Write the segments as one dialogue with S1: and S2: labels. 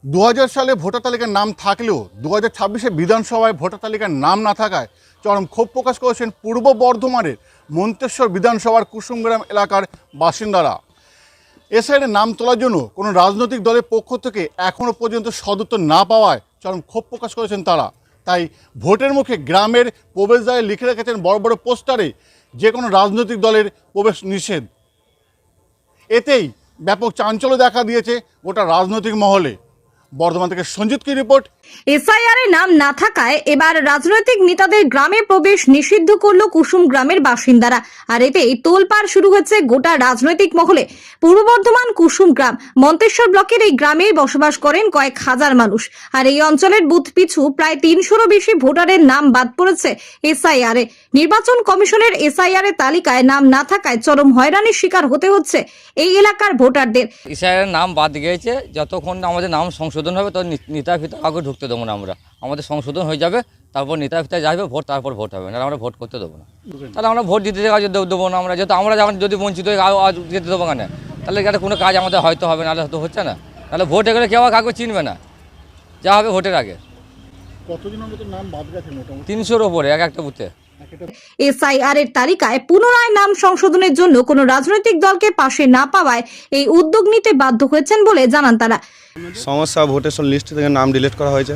S1: সালে ভোটার তালিকার নাম থাকলেও 2026 বিধানসভায় ভোটার তালিকার নাম না থাকায় চরম ক্ষোভ প্রকাশ করেছেন পূর্ব বর্ধমানের মন্তেশ্বর বিধানসভার কুসুমগ্রাম এলাকার বাসিন্দারা। এসআইআরের নাম তোলার জন্য কোনো রাজনৈতিক দলের পক্ষ থেকে এখনও পর্যন্ত সদুত্তর না পাওয়ায় চরম ক্ষোভ প্রকাশ করেছেন তারা। তাই ভোটের মুখে গ্রামের প্রবেশদ্বারে লিখে রেখেছেন বড় বড় পোস্টারে যে কোনো রাজনৈতিক দলের প্রবেশ নিষেধ। এতেই ব্যাপক চাঞ্চল্য দেখা দিয়েছে গোটা রাজনৈতিক মহলে। বর্ধমান থেকে সঞ্জিত কি রিপোর্ট।
S2: এসআইআর এর নাম না থাকায় এবার রাজনৈতিক নেতাদের গ্রামে প্রবেশ নিষিদ্ধ করল কুসুম গ্রামের বাসিন্দারা। আর এতেই তোলপাড় শুরু হয়েছে গোটা রাজনৈতিক মহলে। পূর্ব বর্ধমান কুসুম গ্রাম মন্তেশ্বর ব্লকের এই গ্রামে বসবাস করেন কয়েক হাজার মানুষ। আর এই অঞ্চলের বুথ পিছু প্রায় 300-রও বেশি ভোটারের নাম বাদ পড়েছে এসআইআর এ। নির্বাচন কমিশনের এসআইআর এর তালিকায় নাম না থাকায় চরম হয়রানির শিকার হতে হচ্ছে এই এলাকার ভোটারদের।
S3: এসআইআর নাম বাদ গিয়েছে, যতক্ষণ আমাদের নাম সংশোধন হবে তো নেতা ফিতা কাউকে ঢুকতে দেবো না আমরা। আমাদের সংশোধন হয়ে যাবে, তারপর নেতা ফিতা যাবে ভোট, তারপর ভোট হবে না, আমরা ভোট করতে দেবো না। তাহলে আমরা ভোট দিতে দেবো না আমরা, যেহেতু আমরা যখন যদি বঞ্চিত হয়ে যেতে দেবো কেন, তাহলে এটা কোনো কাজ আমাদের হয়তো হবে, নাহলে হয়তো হচ্ছে না। তাহলে ভোটে গেলে কেউ কাউকে চিনবে না, যা হবে ভোটের আগে।
S1: কতজনের মতো নাম বাদ গেছে? মোটামুটি
S3: 300-র ওপরে একটা বুথে।
S2: এসআইআর এর তালিকায় পুনরায় নাম সংশোধনের জন্য কোনো রাজনৈতিক দলকে পাশে না পাওয়ায় এই উদ্যোগ নিতে বাধ্য হয়েছেন বলে জানান তারা।
S4: সমস্যা, ভোটের লিস্ট থেকে নাম ডিলিট করা হয়েছে।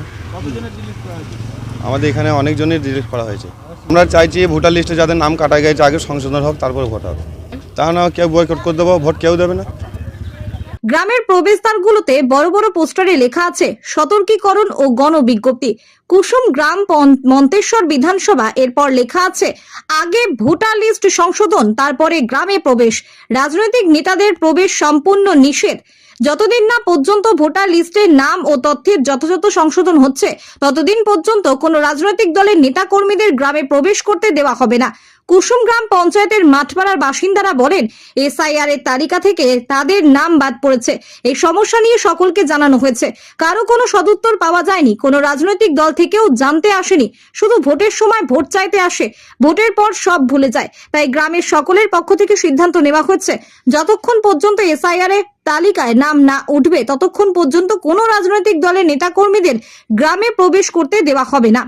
S4: আমাদের এখানে অনেকজনের ডিলিট করা হয়েছে। আমরা চাইছি ভোটার লিস্টে যাদের নাম কাটা গেছে আগে সংশোধন হোক, তারপর ভোট হবে। তা না কেউ বয়কট করে দেবো, ভোট কেউ দেবে না।
S2: গ্রামের প্রবেশদ্বারগুলোতে বড় বড় পোস্টারে লেখা আছে সতর্কীকরণ ও গণবিজ্ঞপ্তি। কুসুম গ্রাম মন্তেশ্বর বিধানসভা। এরপর লেখা আছে আগে ভোটার লিস্ট সংশোধন, তারপরে গ্রামে প্রবেশ। রাজনৈতিক নেতাদের প্রবেশ সম্পূর্ণ নিষেধ। যতদিন না পর্যন্ত ভোটার লিস্টের নাম ও তথ্যের যথাযথ সংশোধন হচ্ছে ততদিন পর্যন্ত কোনো রাজনৈতিক দলের নেতাকর্মীদের গ্রামে প্রবেশ করতে দেওয়া হবে না। কুসুম গ্রাম পঞ্চায়েতের মাঠপাড়ার বাসিন্দারা বলেন এসআইআর এর তালিকা থেকে তাদের নাম বাদ পড়েছে। এই সমস্যা নিয়ে সকলকে জানানো হয়েছে, কারো কোনো সদুত্তর পাওয়া যায়নি। কোনো রাজনৈতিক দল থেকেও জানতে আসেনি, শুধু ভোটের সময় ভোট চাইতে আসে, ভোটের পর সব ভুলে যায়। তাই গ্রামের সকলের পক্ষ থেকে সিদ্ধান্ত নেওয়া হচ্ছে যতক্ষণ পর্যন্ত এসআইআর এর তালিকায় নাম না উঠবে ততক্ষণ পর্যন্ত কোনো রাজনৈতিক দলের নেতাকর্মীদের গ্রামে প্রবেশ করতে দেওয়া হবে না।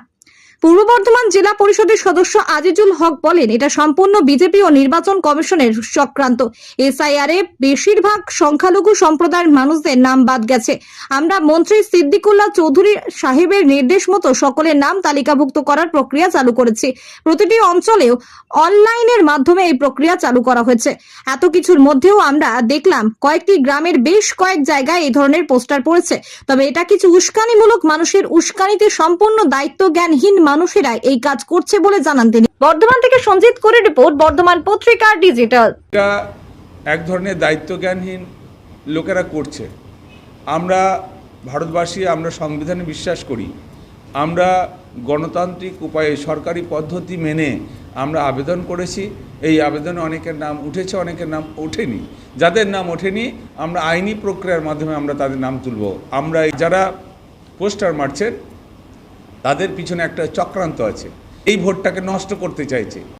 S2: পূর্ব বর্ধমান জেলা পরিষদের সদস্য আজিজুল হক বলেন এটা সম্পূর্ণ বিজেপি ও নির্বাচন কমিশনের চক্রান্ত। এসআইআর এ বেশিরভাগ সংখ্যালঘু সম্প্রদায়ের মানুষদের নাম বাদ গেছে। আমরা মন্ত্রী সিদ্দিকুল্লাহ চৌধুরী সাহেবের নির্দেশ মতো সকলের নাম তালিকাভুক্ত করার প্রক্রিয়া চালু করেছি। প্রতিটি অঞ্চলেও অনলাইনের মাধ্যমে এই প্রক্রিয়া চালু করা হয়েছে। এত কিছুর মধ্যেও আমরা দেখলাম কয়েকটি গ্রামের বেশ কয়েক জায়গায় এই ধরনের পোস্টার পড়েছে। তবে এটা কিছু উস্কানিমূলক, মানুষের উস্কানিতে সম্পূর্ণ দায়িত্ব জ্ঞানহীন মানুষেরা এই কাজ করছে বলে জানান তিনি। বর্ধমান থেকে সঞ্জিত করে রিপোর্ট, বর্ধমান পত্রিকা ডিজিটাল।
S5: এটা এক ধরনের দায়িত্বজ্ঞানহীন লোকেরা করছে। আমরা ভারতবাসী, আমরা সংবিধানে বিশ্বাস করি। আমরা গণতান্ত্রিক উপায়ে সরকারি পদ্ধতি মেনে আমরা আবেদন করেছি। এই আবেদনে অনেকের নাম উঠেছে, অনেকের নাম ওঠেনি। যাদের নাম ওঠেনি আমরা আইনি প্রক্রিয়ার মাধ্যমে আমরা তাদের নাম তুলব। আমরা যারা পোস্টার মারছেন তাদের পিছনে একটা চক্রান্ত আছে, এই ভোটটাকে নষ্ট করতে চাইছে।